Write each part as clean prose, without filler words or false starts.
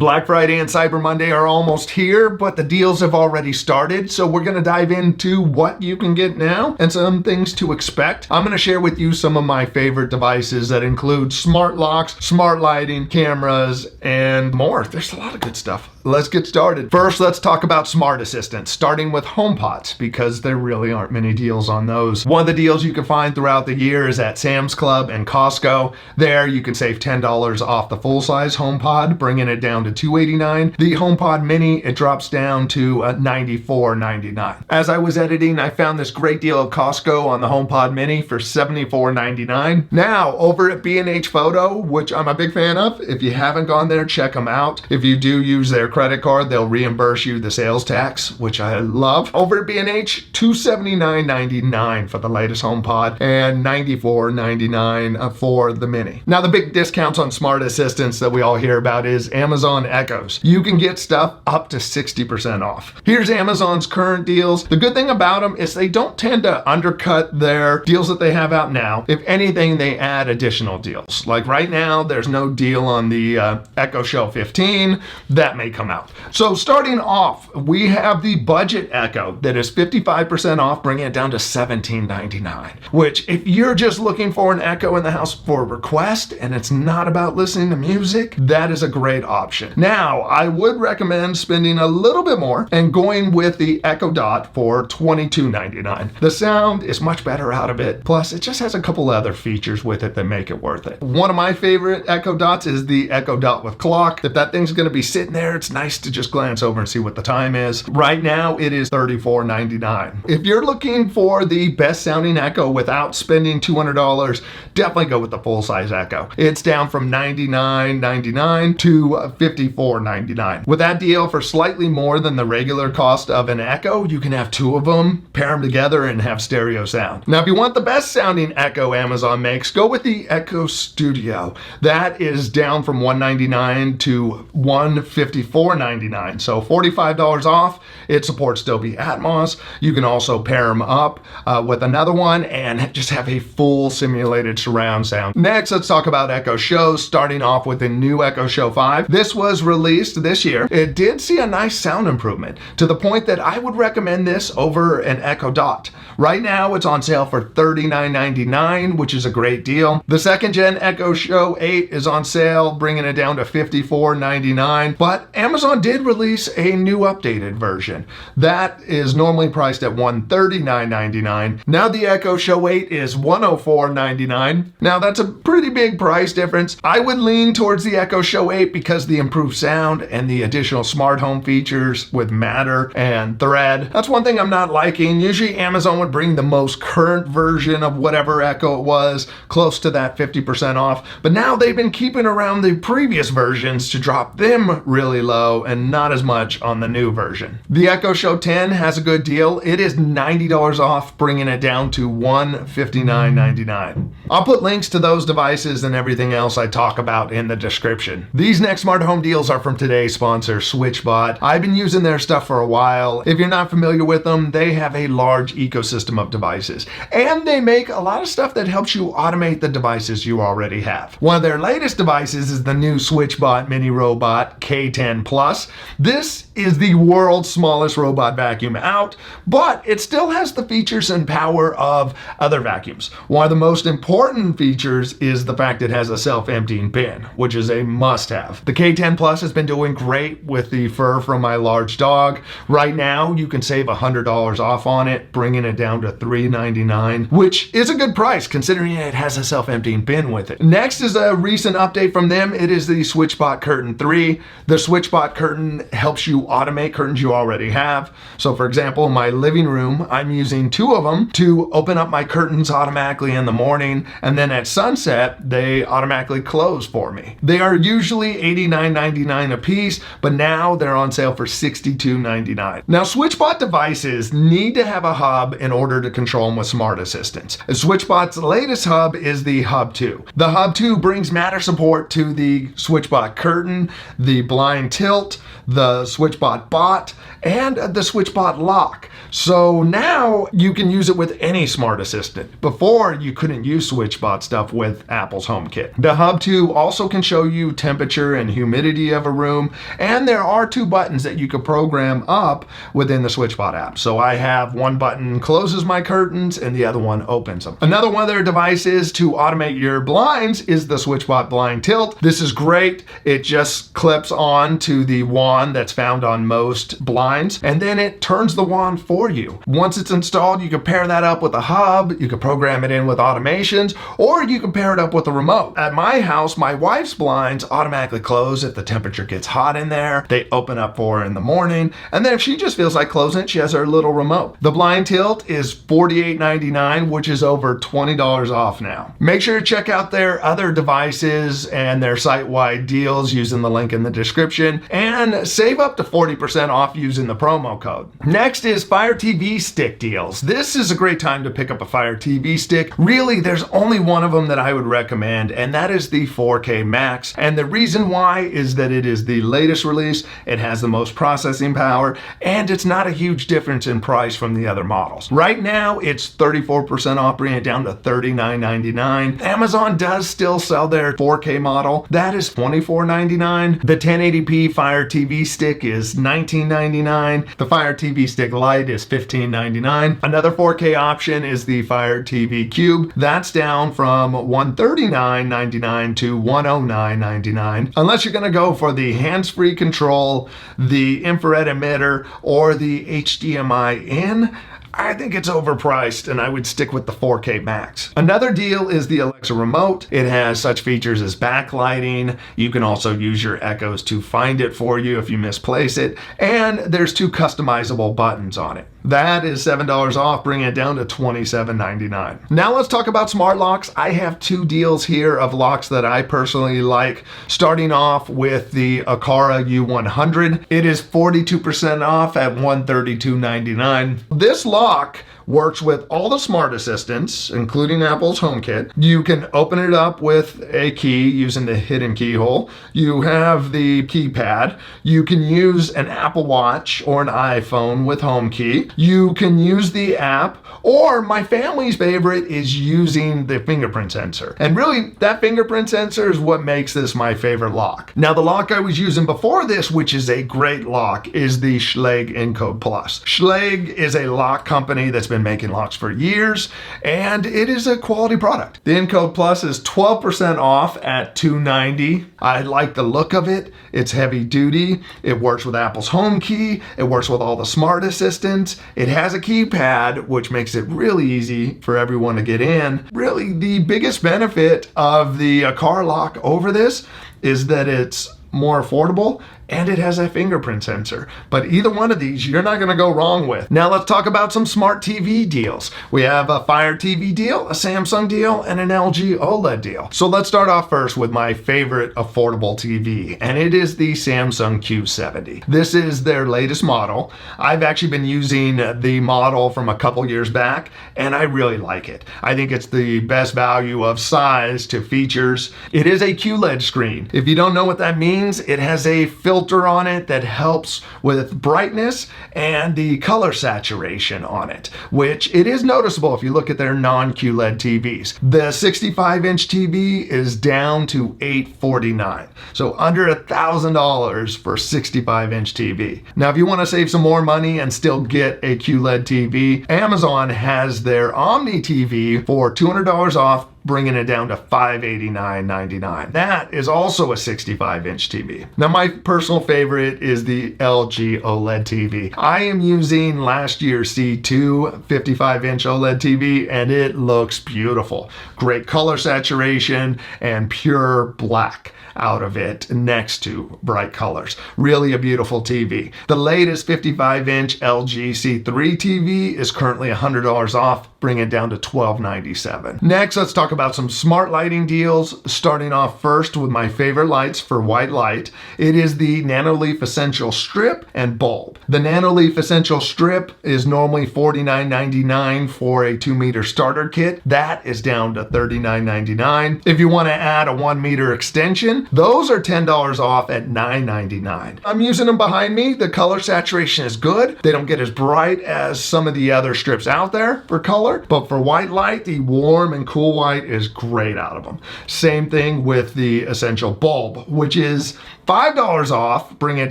Black Friday and Cyber Monday are almost here, but the deals have already started, so we're gonna dive into what you can get now and some things to expect. I'm gonna share with you some of my favorite devices that include smart locks, smart lighting, cameras, and more. There's a lot of good stuff. Let's get started. First, let's talk about smart assistants, starting with HomePods, because there really aren't many deals on those. One of the deals you can find throughout the year is at Sam's Club and Costco. There, you can save $10 off the full-size HomePod, bringing it down to $289. The HomePod Mini, it drops down to $94.99. As I was editing, I found this great deal at Costco on the HomePod Mini for $74.99. Now, over at B&H Photo, which I'm a big fan of, if you haven't gone there, check them out. If you do use their credit card, they'll reimburse you the sales tax, which I love. Over at B&H, $279.99 for the latest HomePod and $94.99 for the Mini. Now, the big discounts on smart assistants that we all hear about is Amazon Echoes. You can get stuff up to 60% off. Here's Amazon's current deals. The good thing about them is they don't tend to undercut their deals that they have out now. If anything, they add additional deals. Like right now, there's no deal on the Echo Show 15. That may come out. So starting off, we have the budget Echo that is 55% off, bringing it down to $17.99, which if you're just looking for an Echo in the house for a request and it's not about listening to music, that is a great option. Now, I would recommend spending a little bit more and going with the Echo Dot for $22.99. The sound is much better out of it. Plus, it just has a couple other features with it that make it worth it. One of my favorite Echo Dots is the Echo Dot with clock. If that thing's going to be sitting there, it's nice to just glance over and see what the time is. Right now, it is $34.99. If you're looking for the best sounding Echo without spending $200, definitely go with the full-size Echo. It's down from $99.99 to $54.99. With that deal, for slightly more than the regular cost of an Echo, you can have two of them, pair them together, and have stereo sound. Now, if you want the best sounding Echo Amazon makes, go with the Echo Studio. That is down from $199 to $154.99, so $45 off. It supports Dolby Atmos. You can also pair them up with another one and just have a full simulated surround sound. Next, let's talk about Echo Shows, starting off with the new Echo Show 5. This was released this year. It did see a nice sound improvement to the point that I would recommend this over an Echo Dot. Right now, it's on sale for $39.99, which is a great deal. The second gen Echo Show 8 is on sale, bringing it down to $54.99, but Amazon did release a new updated version. That is normally priced at $139.99. Now the Echo Show 8 is $104.99. Now that's a pretty big price difference. I would lean towards the Echo Show 8 because the improved sound and the additional smart home features with Matter and Thread. That's one thing I'm not liking. Usually Amazon would bring the most current version of whatever Echo it was, close to that 50% off, but now they've been keeping around the previous versions to drop them really low and not as much on the new version. The Echo Show 10 has a good deal. It is $90 off, bringing it down to $159.99. I'll put links to those devices and everything else I talk about in the description. These next smart home deals are from today's sponsor, SwitchBot. I've been using their stuff for a while. If you're not familiar with them, they have a large ecosystem of devices, and they make a lot of stuff that helps you automate the devices you already have. One of their latest devices is the new SwitchBot Mini Robot K10 Plus. This is the world's smallest robot vacuum out, but it still has the features and power of other vacuums. One of the most important features is the fact it has a self-emptying bin, which is a must-have. The K10 Plus has been doing great with the fur from my large dog. Right now, you can save $100 off on it, bringing it down to $399, which is a good price considering it has a self-emptying bin with it. Next is a recent update from them. It is the SwitchBot Curtain 3. The SwitchBot Curtain helps you automate curtains you already have. So for example, in my living room, I'm using two of them to open up my curtains automatically in the morning, and then at sunset, they automatically close for me. They are usually $89.99 a piece, but now they're on sale for $62.99. Now, SwitchBot devices need to have a hub in order to control them with smart assistants. SwitchBot's latest hub is the Hub 2. The Hub 2 brings Matter support to the SwitchBot Curtain, the Blind Tilt, the SwitchBot Bot, and the SwitchBot Lock. So now you can use it with any smart assistant. Before, you couldn't use SwitchBot stuff with Apple's HomeKit. The Hub 2 also can show you temperature and humidity humidity of a room. And there are 2 buttons that you could program up within the SwitchBot app. So I have one button closes my curtains and the other one opens them. Another one of their devices to automate your blinds is the SwitchBot Blind Tilt. This is great. It just clips on to the wand that's found on most blinds, and then it turns the wand for you. Once it's installed, you can pair that up with a hub, you can program it in with automations, or you can pair it up with a remote. At my house, my wife's blinds automatically close if the temperature gets hot in there. They open up for her in the morning, and then if she just feels like closing it, she has her little remote. The Blind Tilt is $48.99, which is over $20 off now. Make sure to check out their other devices and their site-wide deals using the link in the description, and save up to 40% off using the promo code. Next is Fire TV Stick deals. This is a great time to pick up a Fire TV Stick. Really, there's only one of them that I would recommend, and that is the 4K Max. And the reason why is that it is the latest release, it has the most processing power, and it's not a huge difference in price from the other models. Right now, it's 34% off, bringing it down to $39.99. Amazon does still sell their 4K model. That is $24.99. The 1080p Fire TV Stick is $19.99. The Fire TV Stick Lite is $15.99. Another 4K option is the Fire TV Cube. That's down from $139.99 to $109.99. Unless you're gonna go for the hands-free control, the infrared emitter, or the HDMI in, I think it's overpriced, and I would stick with the 4K Max. Another deal is the Alexa remote. It has such features as backlighting. You can also use your Echoes to find it for you if you misplace it. And there's 2 customizable buttons on it. That is $7 off, bringing it down to $27.99. Now let's talk about smart locks. I have 2 deals here of locks that I personally like, starting off with the Aqara U100. It is 42% off at $132.99. This lock works with all the smart assistants, including Apple's HomeKit. You can open it up with a key using the hidden keyhole. You have the keypad. You can use an Apple Watch or an iPhone with HomeKey. You can use the app, or my family's favorite is using the fingerprint sensor. And really, that fingerprint sensor is what makes this my favorite lock. Now, the lock I was using before this, which is a great lock, is the Schlage Encode Plus. Schlage is a lock company that's been making locks for years, and it is a quality product. The Encode Plus is 12% off at $290. I like the look of it. It's heavy duty. It works with Apple's HomeKey. It works with all the smart assistants. It has a keypad, which makes it really easy for everyone to get in. Really, the biggest benefit of the car lock over this is that it's more affordable, and it has a fingerprint sensor. But either one of these, you're not gonna go wrong with. Now let's talk about some smart TV deals. We have a Fire TV deal, a Samsung deal, and an LG OLED deal. So let's start off first with my favorite affordable TV, and it is the Samsung Q70. This is their latest model. I've actually been using the model from a couple years back, and I really like it. I think it's the best value of size to features. It is a QLED screen. If you don't know what that means, it has a filter on it that helps with brightness and the color saturation on it, which it is noticeable if you look at their non-QLED TVs. The 65-inch TV is down to $849, so under $1,000 for 65-inch TV. Now, if you want to save some more money and still get a QLED TV, Amazon has their Omni TV for $200 off, bringing it down to $589.99. That is also a 65-inch TV. Now, my personal favorite is the LG OLED TV. I am using last year's C2 55-inch OLED TV, and it looks beautiful. Great color saturation and pure black out of it next to bright colors. Really a beautiful TV. The latest 55-inch LG C3 TV is currently $100 off, bringing it down to $1297. Next, let's talk about some smart lighting deals, starting off first with my favorite lights for white light. It is the Nanoleaf Essential Strip and Bulb. The Nanoleaf Essential Strip is normally $49.99 for a 2-meter starter kit. That is down to $39.99. If you want to add a 1-meter extension, those are $10 off at $9.99. I'm using them behind me. The color saturation is good. They don't get as bright as some of the other strips out there for color, but for white light, the warm and cool white is great out of them. Same thing with the Essential Bulb, which is $5 off, bringing it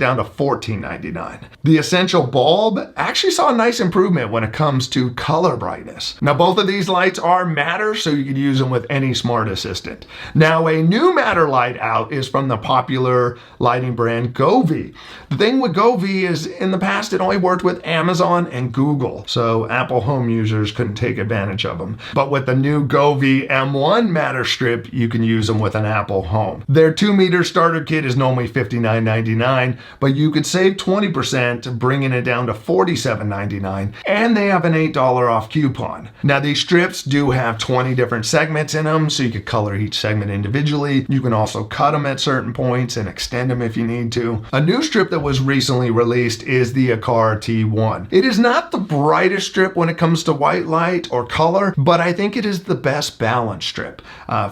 down to $14.99. The Essential bulb actually saw a nice improvement when it comes to color brightness. Now, both of these lights are Matter, so you can use them with any smart assistant. Now, a new Matter light out is from the popular lighting brand Govee. The thing with Govee is in the past it only worked with Amazon and Google, so Apple Home users couldn't take advantage of them. But with the new Govee M1 Matter strip, you can use them with an Apple Home. Their 2-meter starter kit is normally $59.99, but you could save 20%, bringing it down to $47.99, and they have an $8 off coupon. Now, these strips do have 20 different segments in them, so you could color each segment individually. You can also cut them at certain points and extend them if you need to. A new strip that was recently released is the Aqara T1. It is not the brightest strip when it comes to white light or color, but I think it is the best balanced strip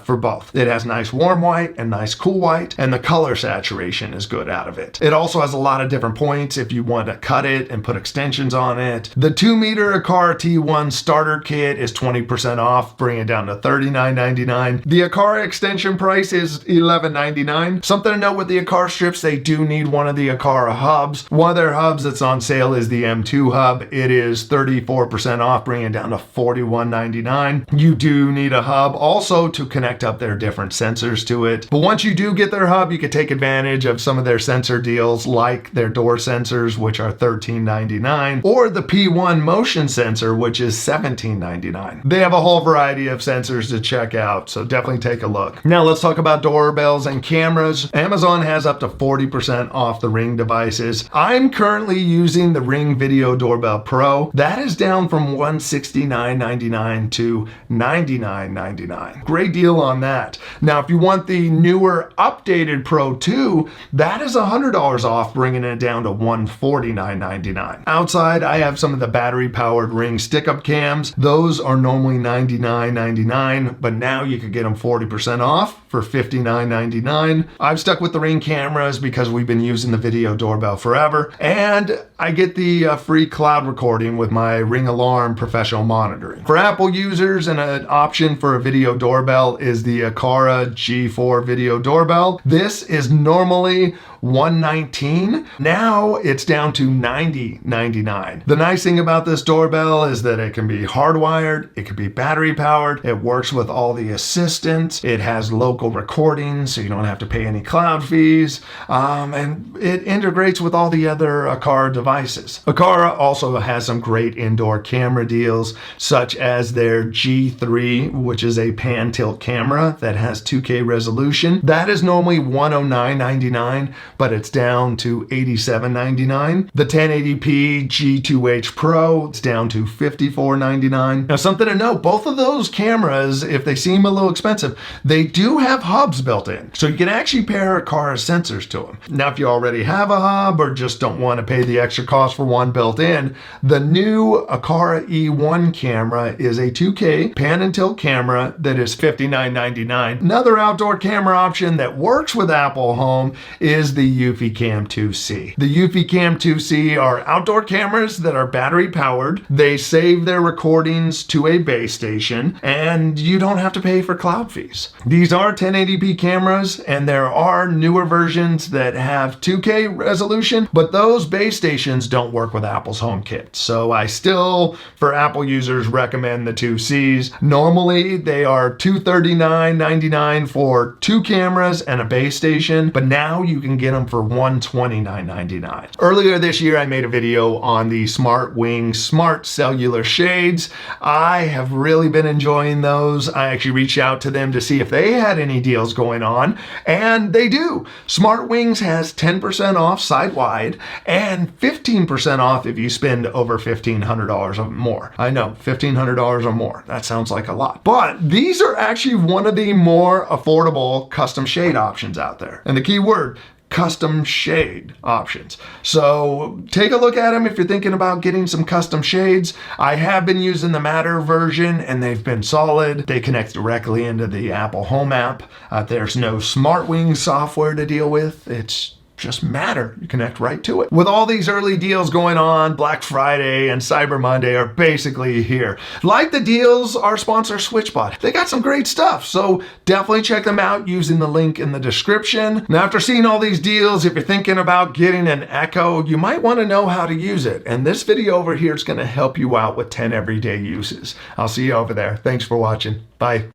for both. It has nice warm white and nice cool white, and the color saturation is good out of it. It also has a lot of different points if you want to cut it and put extensions on it. The 2-meter Aqara T1 starter kit is 20% off, bringing it down to $39.99. The Aqara extension price is $11.99. Something to note with the Aqara strips, they do need one of the Aqara hubs. One of their hubs that's on sale is the M2 hub. It is 34% off, bringing it down to $41.99. You do need a hub also to connect up their different sensors to it. But once you do get their hub, you can take advantage of some of their sensor deals, like their door sensors, which are $13.99, or the P1 motion sensor, which is $17.99. They have a whole variety of sensors to check out, so definitely take a look. Now let's talk about doorbells and cameras. Amazon has up to 40% off the Ring devices. I'm currently using the Ring Video Doorbell Pro. That is down from $169.99 to $99.99. Great deal on that. Now, if you want the newer updated Pro 2, that is $100 off, bringing it down to $149.99. Outside, I have some of the battery-powered Ring stick-up cams. Those are normally $99.99, but now you could get them 40% off for $59.99. I've stuck with the Ring cameras because we've been using the video doorbell forever, and I get the free cloud recording with my Ring Alarm professional monitoring. For Apple users, and an option for a video doorbell is the Aqara G4 video doorbell. This is normally $119. Now it's down to $90.99. The nice thing about this doorbell is that it can be hardwired, it can be battery powered, it works with all the assistants, it has local recording so you don't have to pay any cloud fees, and it integrates with all the other Aqara devices. Aqara also has some great indoor camera deals, such as their G3, which is a pan tilt camera that has 2K resolution. That is normally $109.99, but it's down to $87.99. The 1080p G2H Pro, it's down to $54.99. Now, something to note, both of those cameras, if they seem a little expensive, they do have hubs built in, so you can actually pair Aqara sensors to them. Now, if you already have a hub or just don't want to pay the extra cost for one built in, the new Aqara E1 camera is a 2K pan and tilt camera that is $59.99. Another outdoor camera option that works with Apple Home is the Eufy Cam 2C. The Eufy Cam 2C are outdoor cameras that are battery powered. They save their recordings to a base station, and you don't have to pay for cloud fees. These are 1080p cameras, and there are newer versions that have 2K resolution, but those base stations don't work with Apple's HomeKit. So I still, for Apple users, recommend the 2Cs. Normally, they are $239.99 for 2 cameras and a base station, but now you can get them for $129.99. Earlier this year, I made a video on the SmartWing Smart Cellular Shades. I have really been enjoying those. I actually reached out to them to see if they had any deals going on, and they do. SmartWings has 10% off site-wide and 15% off if you spend over $1,500 or more. I know, $1,500 or more. That sounds like a lot. But these are actually one of the more affordable custom shade options out there. And the key word, custom shade options. So take a look at them if you're thinking about getting some custom shades. I have been using the Matter version and they've been solid. They connect directly into the Apple Home app. There's no SmartWing software to deal with. It's just matter. You connect right to it. With all these early deals going on, Black Friday and Cyber Monday are basically here. Like the deals, our sponsor SwitchBot. They got some great stuff, so definitely check them out using the link in the description. Now, after seeing all these deals, if you're thinking about getting an Echo, you might want to know how to use it. And this video over here is going to help you out with 10 everyday uses. I'll see you over there. Thanks for watching. Bye.